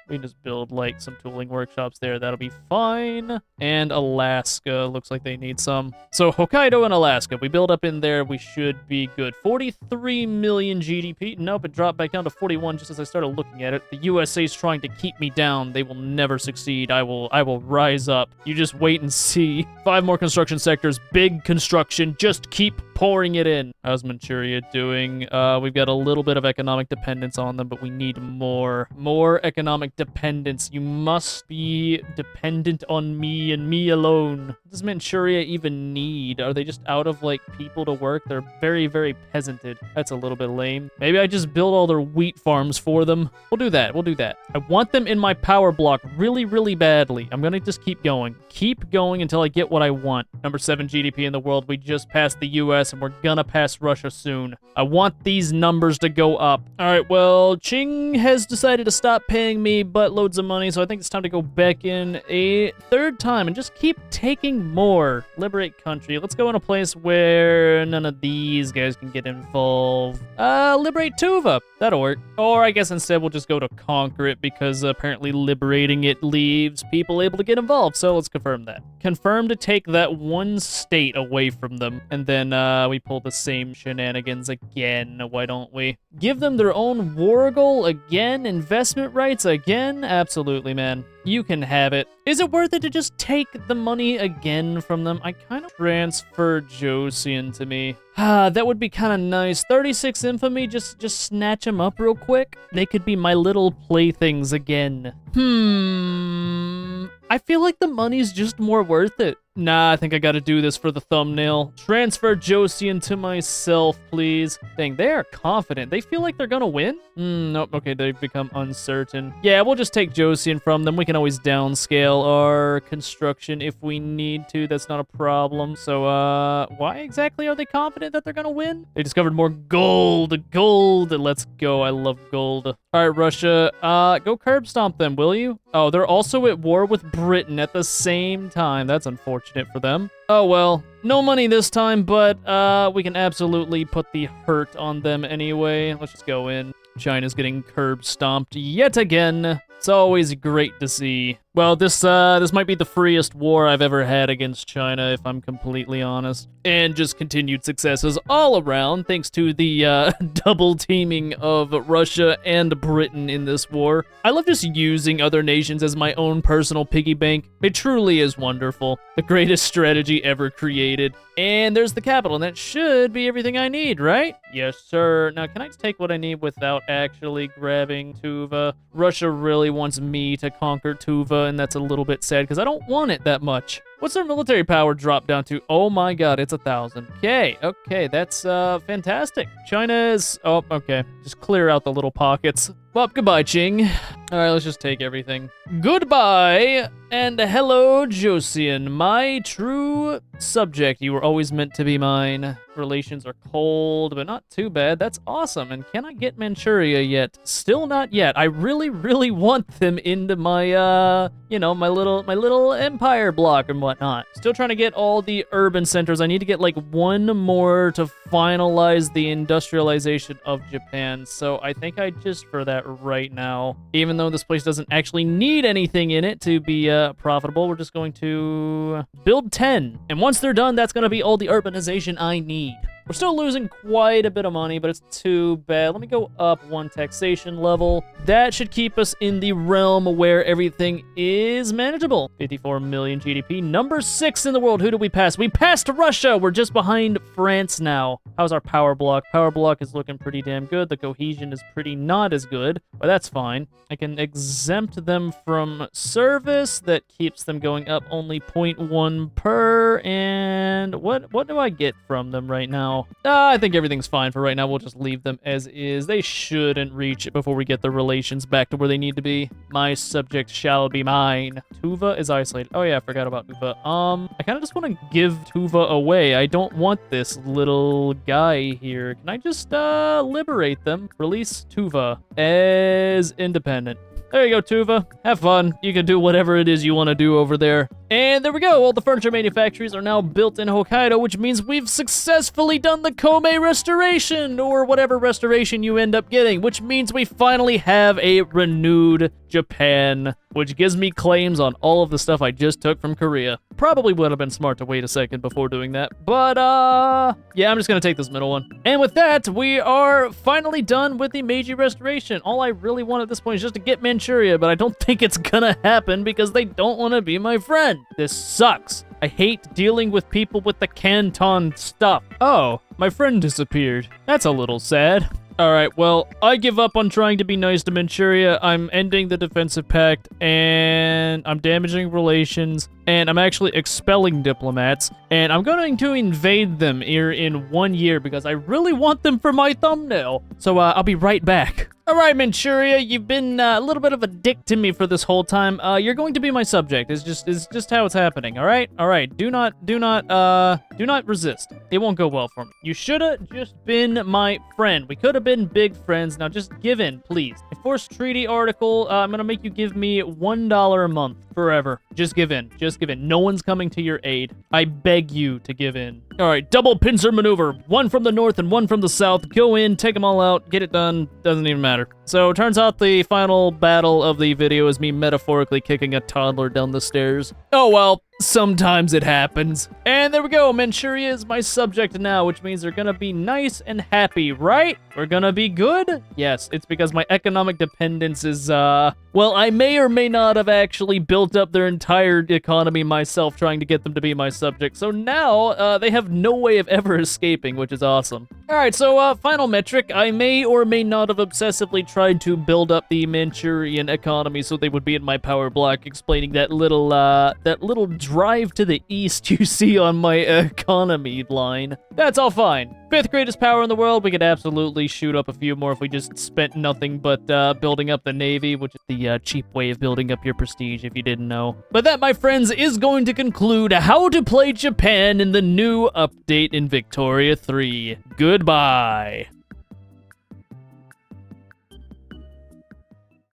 We can just build, like, some tooling workshops there. That'll be fine. And Alaska, looks like they need some. So Hokkaido and Alaska, we build up in there, we should be good. 43 million GDP. Nope, it dropped back down to 41 just as I started looking at it. The USA's trying to keep me down. They will never succeed. I will rise up. You just wait and see. 5 more construction sectors, big construction. Just keep pouring it in. How's Manchuria doing? We've got a little bit of economic dependence on them, but we need more. More economic dependence. You must be dependent on me and me alone. What does Manchuria even need? Are they just out of, like, people to work? They're very, very peasanted. That's a little bit lame. Maybe I just build all their wheat farms for them. We'll do that. We'll do that. I want them in my power block really, really badly. I'm gonna just keep going. Keep going until I get what I want. Number 7 GDP in the world. We just passed the US, and we're gonna pass Russia soon. I want these numbers to go up. All right, well, Qing has decided to stop paying me buttloads of money, so I think it's time to go back in a third time and just keep taking more. Liberate country. Let's go in a place where none of these guys can get involved. Liberate Tuva. That'll work. Or I guess instead we'll just go to conquer it, because apparently liberating it leaves people able to get involved, so let's confirm that. Confirm to take that one state away from them, and then we pull the same shenanigans again. Why don't we? Give them their own war goal again? Investment rights again? Absolutely, man. You can have it. Is it worth it to just take the money again from them? I kind of transfer Joseon to me. That would be kind of nice. 36 infamy, just snatch them up real quick. They could be my little playthings again. I feel like the money's just more worth it. Nah, I think I gotta do this for the thumbnail. Transfer Joseon to myself, please. Dang, they are confident. They feel like they're gonna win? Nope, okay, they've become uncertain. Yeah, we'll just take Joseon from them. We can always downscale our construction if we need to. That's not a problem. So, why exactly are they confident that they're gonna win? They discovered more gold. Gold, let's go. I love gold. All right, Russia, go curb stomp them, will you? Oh, they're also at war with Britain at the same time. That's unfortunate for them. Oh well, no money this time, but we can absolutely put the hurt on them anyway. Let's just go in. China's getting curb stomped yet again. It's always great to see. Well, this might be the freest war I've ever had against China, if I'm completely honest. And just continued successes all around, thanks to the double teaming of Russia and Britain in this war. I love just using other nations as my own personal piggy bank. It truly is wonderful. The greatest strategy ever created. And there's the capital, and that should be everything I need, right? Yes, sir. Now, can I just take what I need without actually grabbing Tuva? Russia really wants me to conquer Tuva, and that's a little bit sad because I don't want it that much. What's their military power drop down to? Oh my god, it's 1,000. Okay, that's fantastic. China is... Oh, okay. Just clear out the little pockets. Well, goodbye, Qing. All right, let's just take everything. Goodbye, and hello, Joseon, my true subject. You were always meant to be mine. Relations are cold, but not too bad. That's awesome. And can I get Manchuria yet? Still not yet. I really, really want them into my, you know, my little empire block and whatnot. Still trying to get all the urban centers. I need to get like one more to finalize the industrialization of Japan. So I think I just for that right now, even though this place doesn't actually need anything in it to be profitable, we're just going to build 10. And once they're done, that's going to be all the urbanization I need. We're still losing quite a bit of money, but it's too bad. Let me go up one taxation level. That should keep us in the realm where everything is manageable. 54 million GDP. Number 6 in the world. Who did we pass? We passed Russia. We're just behind France now. How's our power block? Power block is looking pretty damn good. The cohesion is pretty not as good, but that's fine. I can exempt them from service. That keeps them going up only 0.1 per. And what do I get from them right now? now. I think everything's fine for right now. We'll just leave them as is. They shouldn't reach it before we get the relations back to where they need to be. My subject shall be mine. Tuva is isolated. Oh yeah, I forgot about Tuva. I kind of just want to give Tuva away. I don't want this little guy here. Can I just liberate them? Release Tuva as independent. There you go, Tuva. Have fun. You can do whatever it is you want to do over there. And there we go. All the furniture manufactories are now built in Hokkaido, which means we've successfully done the Kome restoration, or whatever restoration you end up getting, which means we finally have a renewed Japan, which gives me claims on all of the stuff I just took from Korea. Probably would have been smart to wait a second before doing that, but yeah, I'm just gonna take this middle one. And with that, we are finally done with the Meiji restoration. All I really want at this point is just to get Manchuria, but I don't think it's gonna happen because they don't want to be my friend. This sucks. I hate dealing with people with the Canton stuff. Oh, my friend disappeared. That's a little sad. Alright, well, I give up on trying to be nice to Manchuria. I'm ending the defensive pact, and I'm damaging relations, and I'm actually expelling diplomats, and I'm going to invade them here in 1 year because I really want them for my thumbnail. So, I'll be right back. Alright, Manchuria, you've been a little bit of a dick to me for this whole time. You're going to be my subject. It's just how it's happening, alright? Alright, do not resist. It won't go well for me. You should have just been my friend. We could have been big friends. Now just give in, please. Enforced treaty article, I'm gonna make you give me $1 a month forever. Just give in. Just give in. No one's coming to your aid. I beg you to give in. Alright, double pincer maneuver. One from the north and one from the south. Go in, take them all out, get it done. Doesn't even matter. So, turns out the final battle of the video is me metaphorically kicking a toddler down the stairs. Oh well, sometimes it happens. And there we go, Manchuria is my subject now, which means they're gonna be nice and happy, right? We're gonna be good? Yes, it's because my economic dependence is, well, I may or may not have actually built up their entire economy myself trying to get them to be my subject. So now, they have no way of ever escaping, which is awesome. Alright, so, final metric. I may or may not have obsessively tried to build up the Manchurian economy so they would be in my power block, explaining that little drive to the east you see on my economy line. That's all fine. 5th greatest power in the world. We could absolutely shoot up a few more if we just spent nothing but building up the navy, which is the cheap way of building up your prestige, if you didn't know. But that, my friends, is going to conclude how to play Japan in the new update in Victoria 3. Goodbye.